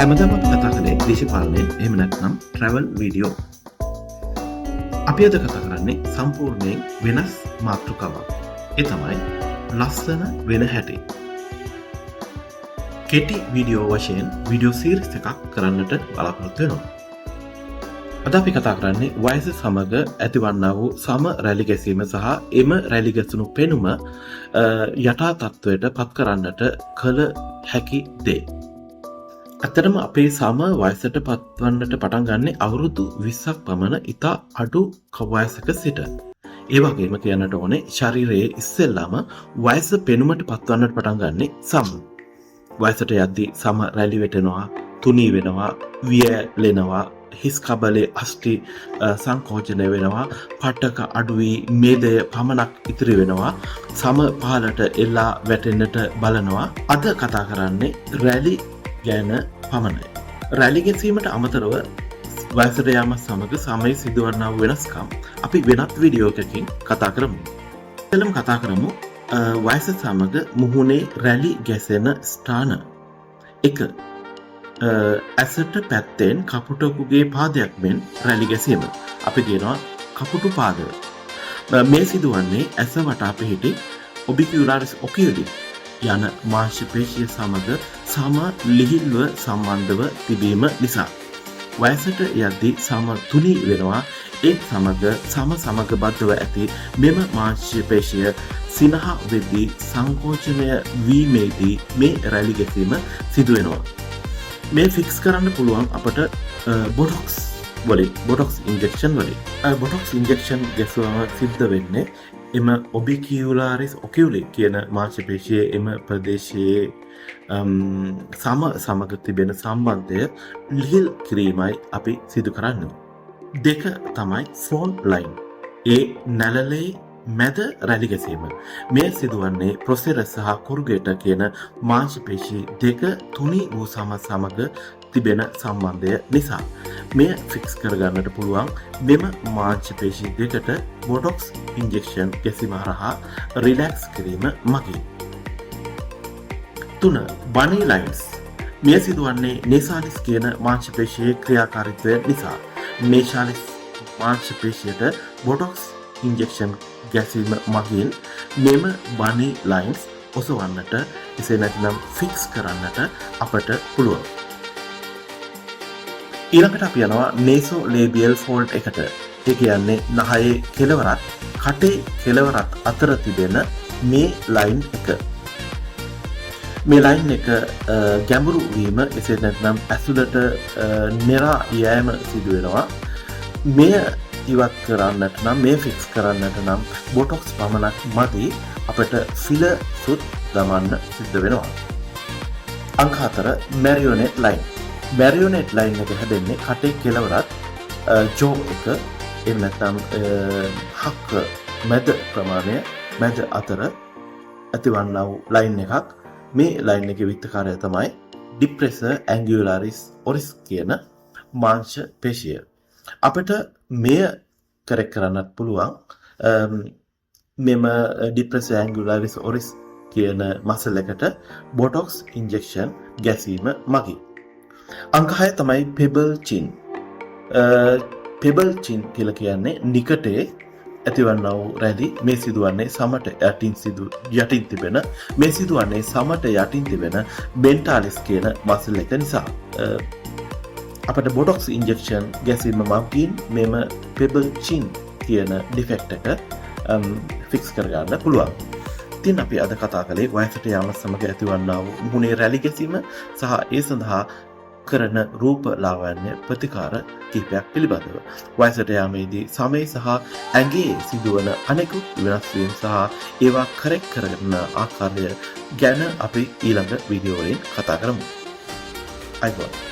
හැමදාම අපි කතා කරන්නේ දේශපාලනය එහෙම නැත්නම් ට්‍රැවල් වීඩියෝ. අපි අද කතා කරන්නේ සම්පූර්ණයෙන් වෙනස් මාතෘකාවක්. ඒ තමයි ලස්සන වෙන හැටි. කෙටි වීඩියෝ වශයෙන් වීඩියෝ සීරීස් එකක් කරන්නට බලාපොරොත්තු වෙනවා. අද අපි කතා කරන්නේ වයස සමග ඇතිවන්නා වූ සම රැලි ගැසීම සහ එම රැලි ගැසුණු පෙනුම යථා තත්ත්වයට පත් කරන්නට කළ හැකි දේ. ඇත්තටම අපේ සම වයසට පත්වන්නට පටන් ගන්නේ අවුරුදු 20ක් පමණ ඉතා අඩු වයසක සිට. ඒ වගේම කියන්නට ඕනේ ශරීරයේ ඉස්සෙල්ලාම වයස පෙනුමට පත්වන්නට පටන් ගන්නේ සම. වයසට යද්දී සම රැලි වැටෙනවා, තුනී වෙනවා, වියැලෙනවා, හිස් කබලේ අස්ටි සංකෝචනය වෙනවා, පටක අඩුවී මේදය පමණක් ඉතිරි වෙනවා, සම පහලට එල්ලා වැටෙන්නට බලනවා. අද කතා කරන්නේ රැලි ගැන පමණයි. රැලි ගැසීමට අමතරව වයසට යාම සමග සමයේ සිදුවන්නා වූ වෙනස්කම් අපි වෙනත් වීඩියෝ එකකින් කතා කරමු. එතනම කතා කරමු වයස සමග මුහුණේ රැලි ගැසෙන ස්ථාන. 1. ඇසට පැත්තෙන් කපුටෙකුගේ පාදයක් මෙන් රැලි ගැසීම. අපි කියනවා කපුටු පාදය. මේ සිදුවන්නේ ඇස වටා පිහිටි ඔබිකියුලාරිස් ඔකියුලි යන මාංශ පේශිය සමග සම ලිහිල්ව සම්බන්ධව තිබීම නිසා. වයසට යද්දී සම තුනී වෙනවා. ඒ සමග සම සමග බද්ධව ඇති මෙම මාංශ පේශිය සිනහ වෙද්දී සංකෝචනය වීමේදී මේ රැලි ගැසීම සිදු වෙනවා. මේ ෆික්ස් කරන්න පුළුවන් අපට බොටොක්ස් වලින්, බොටොක්ස් ඉන්ජෙක්ෂන් වලින්. බොටොක්ස් ඉන්ජෙක්ෂන් ගැසුවම සිද්ධ වෙන්නේ එම ඔබිකියුලාරිස් ඔකියුලි කියන මාංශ පේශියේ එම ප්‍රදේශයේ සම සමග තිබෙන සම්බන්ධය ලිහිල් කිරීමයි අපි සිදු කරන්නේ. 2 තමයි ෆ්‍රොන්ට් ලයින්. ඒ නැලලේ මැද රැලි ගැසීම. මේ සිදුවන්නේ ප්‍රොසෙරස් සහ කුරුගේට කියන මාංශ පේශි දෙක තුනී වූ සම සමග තිබෙන සම්බන්ධය නිසා. මෙය ෆික්ස් කරගන්නට පුළුවන් මෙම මාංශ පේශි දෙකට බොටොක්ස් ඉන්ජෙක්ෂන් ගැසීම හරහා රිලැක්ස් කිරීම මගින්. 3. බනි ලයින්ස්. මෙය සිදුවන්නේ නේසාලිස් කියන මාංශ පේශියේ ක්‍රියාකාරීත්වය නිසා. නේසාලිස් මාංශ පේශියට බොටොක්ස් ඉන්ජෙක්ෂන් ගැසීම මගින් මෙම බනි ලයින්ස් ඔසවන්නට, එසේ නැතිනම් ෆික්ස් කරන්නට අපට පුළුවන්. ඊළඟට අපි යනවා නේසෝ ලේබියල් ෆෝල්ඩ් එකට. ඒ කියන්නේ නහයේ කෙළවරත් කටේ කෙළවරත් අතර තිබෙන මේ ලයින් එක. මේ ලයින් එක ගැඹුරු වීම, එසේ නැත්නම් ඇතුළට නෙරා යෑම සිදු වෙනවා. මෙය ඉවත් කරන්නට නම්, මේ ෆික්ස් කරන්නට නම් බොටොක්ස් පමණක් මදි. අපට ෆිලර් සුත් දමන්න සිද්ධ වෙනවා. අංක 4 මැරියෝනෙට් ලයින්. මැරියෝනෙට් ලයින් එක හැදෙන්නේ කටේ කෙළවරත් ජෝ එක එහෙම නැත්නම් හක්ක මැද ප්‍රමාණය මැද අතර ඇතිවන්නා වූ ලයින් එකක්. මේ ලයින් එකේ විත්තරය තමයි ඩිප්‍රෙසර් ඇන්ගියුලාරිස් ඔරිස් කියන මාංශ පේශිය. අපිට මෙය කරෙක්ට් කරන්නත් පුළුවන් මෙම ඩිප්‍රෙසර් ඇන්ගියුලාරිස් ඔරිස් කියන මසල් එකට බොටොක්ස් ඉන්ජෙක්ෂන් ගැසීම මගින්. අංක 6 තමයි පෙබල් චින්. පෙබල් චින් කියලා කියන්නේ නිකටේ ඇතිවන්නා වූ රැලි. මේ සිදුවන්නේ සමට යටින් තිබෙන මේ සිදුවන්නේ සමට යටින් තිබෙන බෙන්ටාලිස් කියන මසල් එක නිසා. අපට බොටොක්ස් ඉන්ජෙක්ෂන් ගැසීම මගින් මෙම පෙබල් චින් කියන ඩිෆෙක්ට් එක ෆික්ස් කරගන්න පුළුවන්. ඉතින් අපි අද කතා කළේ වයසට යාම සමග ඇතිවන්නා වූ මුහුණේ රැලි ගැසීම සහ ඒ සඳහා කරන රූප ලාවන්‍ය ප්‍රතිකාර කිහිපයක් පිළිබඳව. වයසට යාමේදී සමේ සහ ඇඟේ සිදුවන අනෙකුත් වෙනස් වීම් සහ ඒවා කරෙක්ට් කරන ආකාරය ගැන අපි ඊළඟ වීඩියෝ වලින් කතා කරමු. අයිබෝන්.